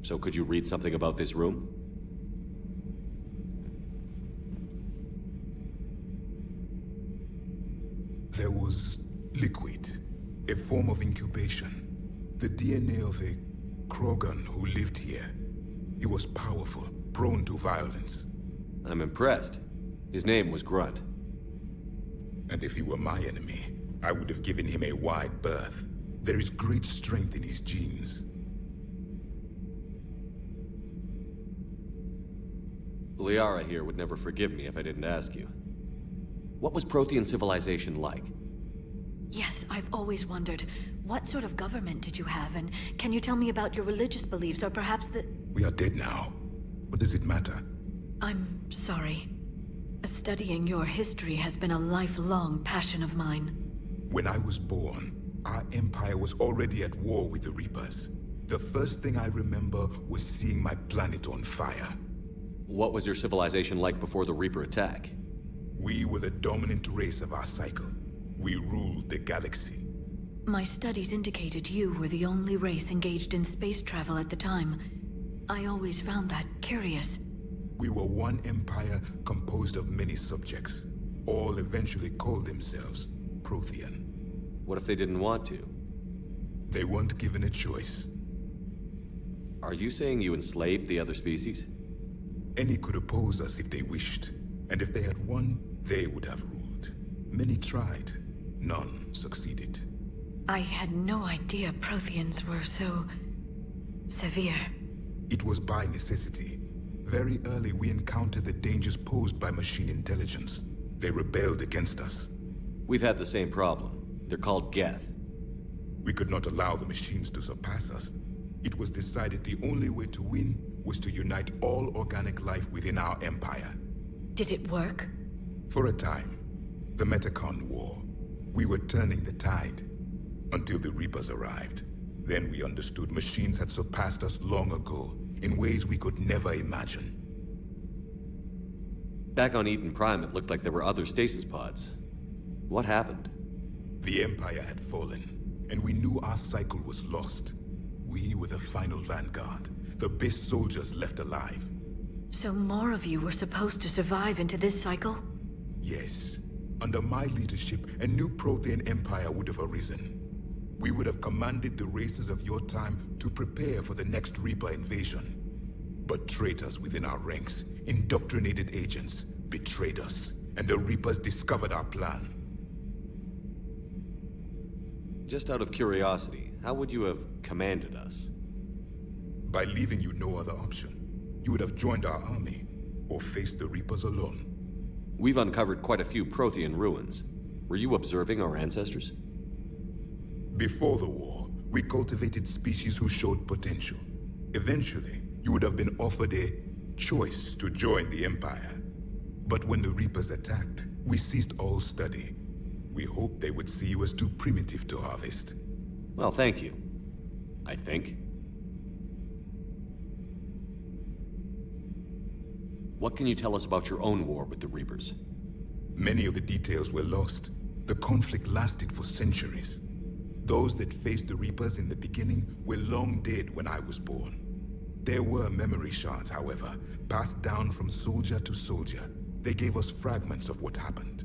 So could you read something about this room? There was liquid, a form of incubation. The DNA of a Krogan who lived here. He was powerful, prone to violence. I'm impressed. His name was Grunt. And if he were my enemy, I would have given him a wide berth. There is great strength in his genes. Liara here would never forgive me if I didn't ask you. What was Prothean civilization like? Yes, I've always wondered, what sort of government did you have, and can you tell me about your religious beliefs, or perhaps the... We are dead now. What does it matter? I'm sorry. Studying your history has been a lifelong passion of mine. When I was born, our empire was already at war with the Reapers. The first thing I remember was seeing my planet on fire. What was your civilization like before the Reaper attack? We were the dominant race of our cycle. We ruled the galaxy. My studies indicated you were the only race engaged in space travel at the time. I always found that curious. We were one empire composed of many subjects. All eventually called themselves Prothean. What if they didn't want to? They weren't given a choice. Are you saying you enslaved the other species? Any could oppose us if they wished. And if they had won, they would have ruled. Many tried. None succeeded. I had no idea Protheans were so... severe. It was by necessity. Very early we encountered the dangers posed by machine intelligence. They rebelled against us. We've had the same problem. They're called Geth. We could not allow the machines to surpass us. It was decided the only way to win was to unite all organic life within our empire. Did it work? For a time. The Metacon War. We were turning the tide. Until the Reapers arrived. Then we understood machines had surpassed us long ago, in ways we could never imagine. Back on Eden Prime, it looked like there were other Stasis Pods. What happened? The Empire had fallen, and we knew our cycle was lost. We were the final vanguard, the best soldiers left alive. So more of you were supposed to survive into this cycle? Yes. Under my leadership, a new Prothean Empire would have arisen. We would have commanded the races of your time to prepare for the next Reaper invasion. But traitors within our ranks, indoctrinated agents, betrayed us, and the Reapers discovered our plan. Just out of curiosity, how would you have commanded us? By leaving you no other option. You would have joined our army, or faced the Reapers alone. We've uncovered quite a few Prothean ruins. Were you observing our ancestors? Before the war, we cultivated species who showed potential. Eventually, you would have been offered a choice to join the Empire. But when the Reapers attacked, we ceased all study. We hoped they would see you as too primitive to harvest. Well, thank you. I think. What can you tell us about your own war with the Reapers? Many of the details were lost. The conflict lasted for centuries. Those that faced the Reapers in the beginning were long dead when I was born. There were memory shards, however, passed down from soldier to soldier. They gave us fragments of what happened.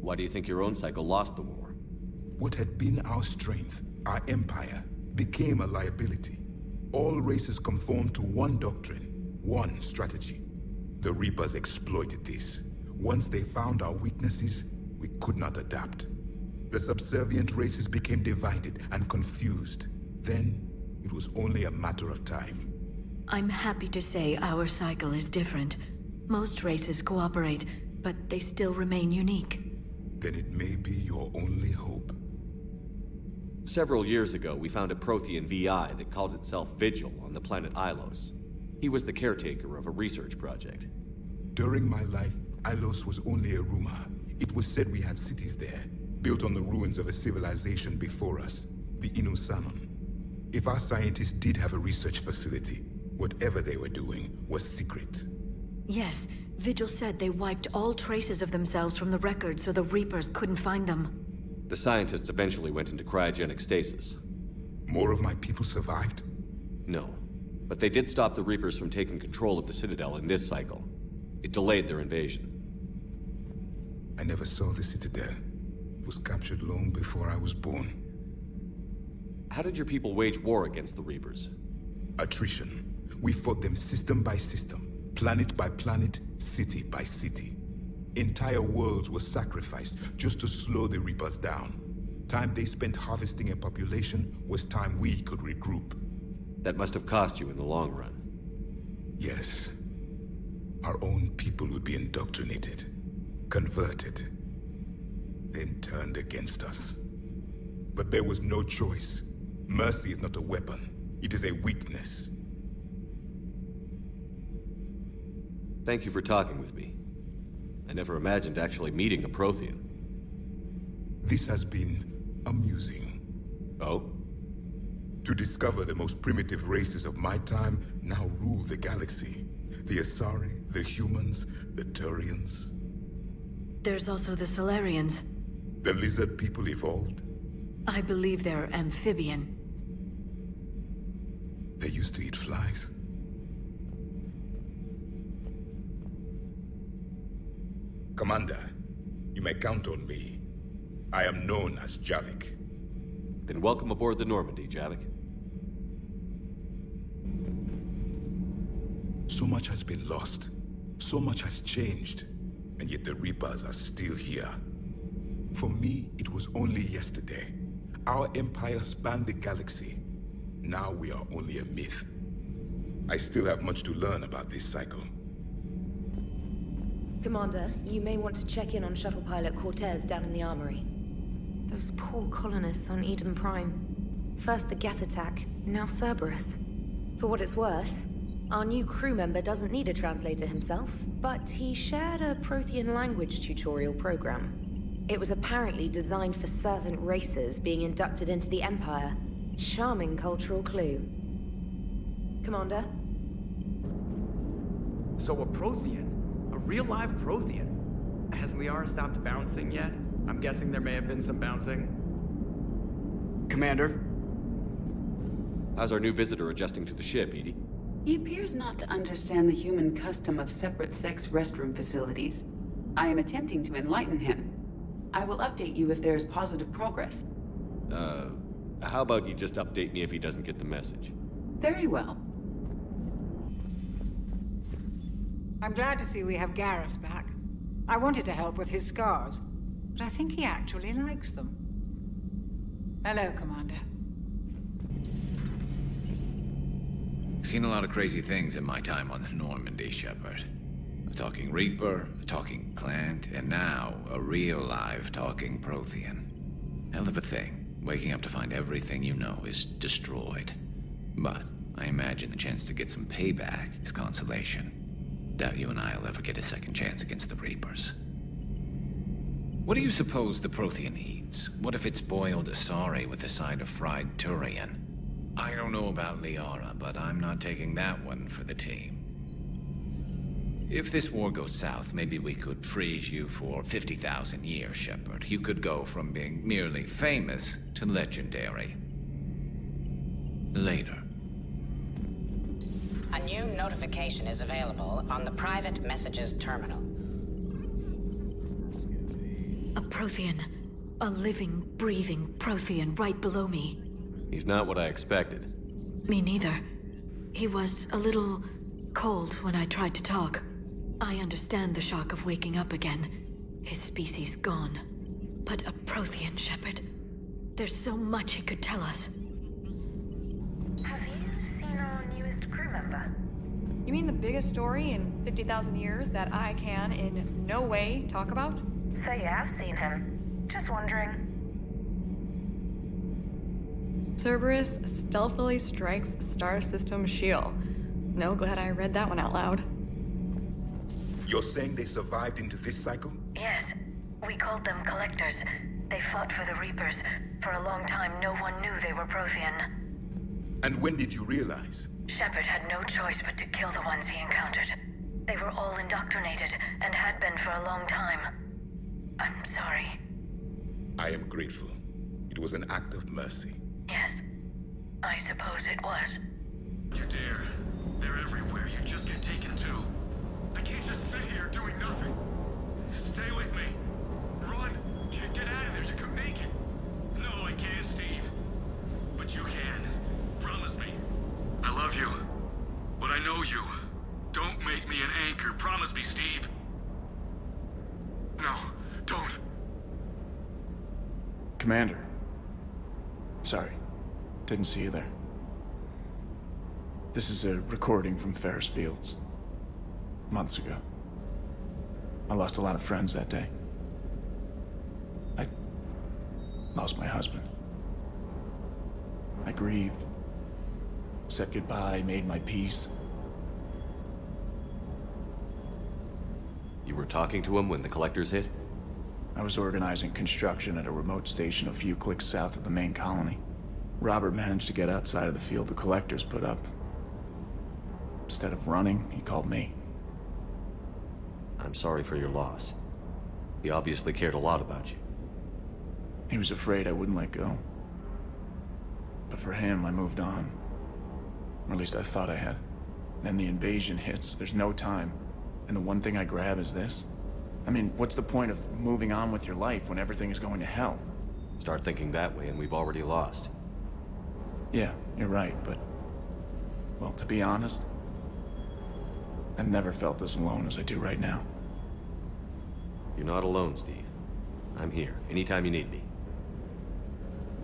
Why do you think your own cycle lost the war? What had been our strength, our empire, became a liability. All races conformed to one doctrine, one strategy. The Reapers exploited this. Once they found our weaknesses, we could not adapt. The subservient races became divided and confused. Then, it was only a matter of time. I'm happy to say our cycle is different. Most races cooperate, but they still remain unique. Then it may be your only hope. Several years ago, we found a Prothean VI that called itself Vigil on the planet Ilos. He was the caretaker of a research project. During my life, Ilos was only a rumor. It was said we had cities there, built on the ruins of a civilization before us, the Inusanon. If our scientists did have a research facility, whatever they were doing was secret. Yes, Vigil said they wiped all traces of themselves from the records so the Reapers couldn't find them. The scientists eventually went into cryogenic stasis. More of my people survived? No, but they did stop the Reapers from taking control of the Citadel in this cycle. It delayed their invasion. I never saw the Citadel. It was captured long before I was born. How did your people wage war against the Reapers? Attrition. We fought them system by system, planet by planet, city by city. Entire worlds were sacrificed just to slow the Reapers down. Time they spent harvesting a population was time we could regroup. That must have cost you in the long run. Yes. Our own people would be indoctrinated, converted, then turned against us. But there was no choice. Mercy is not a weapon. It is a weakness. Thank you for talking with me. I never imagined actually meeting a Prothean. This has been amusing. Oh? To discover the most primitive races of my time now rule the galaxy. The Asari, the humans, the Turians. There's also the Solarians. The lizard people evolved? I believe they're amphibian. They used to eat flies. Commander, you may count on me. I am known as Javik. Then welcome aboard the Normandy, Javik. So much has been lost. So much has changed. And yet the Reapers are still here. For me, it was only yesterday. Our empire spanned the galaxy. Now we are only a myth. I still have much to learn about this cycle. Commander, you may want to check in on shuttle pilot Cortez down in the armory. Those poor colonists on Eden Prime. First the Geth attack, now Cerberus. For what it's worth, our new crew member doesn't need a translator himself, but he shared a Prothean language tutorial program. It was apparently designed for servant races being inducted into the Empire. Charming cultural clue. Commander? So a Prothean? A real live Prothean? Has Liara stopped bouncing yet? I'm guessing there may have been some bouncing. Commander? How's our new visitor adjusting to the ship, Edie? He appears not to understand the human custom of separate-sex restroom facilities. I am attempting to enlighten him. I will update you if there is positive progress. How about you just update me if he doesn't get the message? Very well. I'm glad to see we have Garrus back. I wanted to help with his scars, but I think he actually likes them. Hello, Commander. Seen a lot of crazy things in my time on the Normandy, Shepard. A talking Reaper, a talking plant, and now a real live talking Prothean. Hell of a thing, waking up to find everything you know is destroyed. But I imagine the chance to get some payback is consolation. Doubt you and I'll ever get a second chance against the Reapers. What do you suppose the Prothean eats? What if it's boiled Asari with a side of fried Turian? I don't know about Liara, but I'm not taking that one for the team. If this war goes south, maybe we could freeze you for 50,000 years, Shepard. You could go from being merely famous to legendary. Later. A new notification is available on the private messages terminal. A Prothean. A living, breathing Prothean right below me. He's not what I expected. Me neither. He was a little cold when I tried to talk. I understand the shock of waking up again. His species gone. But a Prothean, Shepard. There's so much he could tell us. Have you seen our newest crew member? You mean the biggest story in 50,000 years that I can in no way talk about? So you have seen him. Just wondering. Cerberus stealthily strikes star system shield. No, glad I read that one out loud. You're saying they survived into this cycle? Yes. We called them Collectors. They fought for the Reapers. For a long time, no one knew they were Prothean. And when did you realize? Shepard had no choice but to kill the ones he encountered. They were all indoctrinated, and had been for a long time. I'm sorry. I am grateful. It was an act of mercy. Yes. I suppose it was. You dare. They're everywhere. You just get taken too. I can't just sit here doing nothing. Stay with me. Run. Get out of there. You can make it. No, I can't, Steve. But you can. Promise me. I love you. But I know you. Don't make me an anchor. Promise me, Steve. No, don't. Commander. Sorry. Didn't see you there. This is a recording from Ferris Fields. Months ago. I lost a lot of friends that day. I lost my husband. I grieved. Said goodbye, made my peace. You were talking to him when the Collectors hit? I was organizing construction at a remote station a few clicks south of the main colony. Robert managed to get outside of the field the Collectors put up. Instead of running, he called me. I'm sorry for your loss. He obviously cared a lot about you. He was afraid I wouldn't let go. But for him, I moved on. Or at least I thought I had. Then the invasion hits, there's no time. And the one thing I grab is this. I mean, what's the point of moving on with your life when everything is going to hell? Start thinking that way and we've already lost. Yeah, you're right, but... well, to be honest, I've never felt as alone as I do right now. You're not alone, Steve. I'm here, anytime you need me.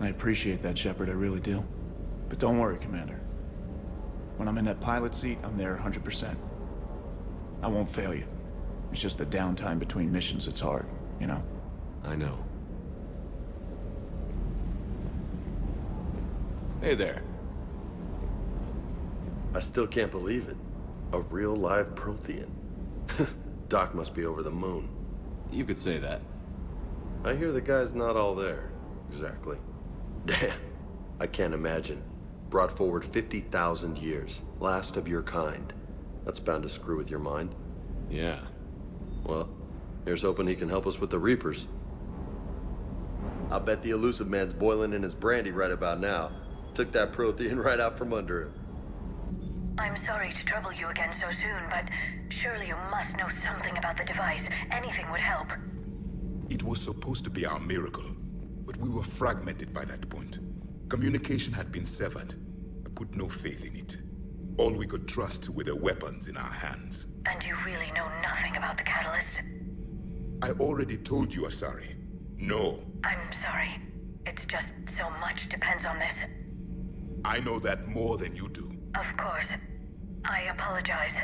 I appreciate that, Shepard, I really do. But don't worry, Commander. When I'm in that pilot seat, I'm there 100%. I won't fail you. It's just the downtime between missions that's hard, you know? I know. Hey there. I still can't believe it. A real live Prothean. Doc must be over the moon. You could say that. I hear the guy's not all there. Exactly. Damn. I can't imagine. Brought forward 50,000 years. Last of your kind. That's bound to screw with your mind. Yeah. Well, here's hoping he can help us with the Reapers. I'll bet the elusive man's boiling in his brandy right about now. Took that Prothean right out from under him. I'm sorry to trouble you again so soon, but surely you must know something about the device. Anything would help. It was supposed to be our miracle, but we were fragmented by that point. Communication had been severed. I put no faith in it. All we could trust were the weapons in our hands. And you really know nothing about the catalyst? I already told you, Asari. No. I'm sorry. It's just so much depends on this. I know that more than you do. Of course. I apologize.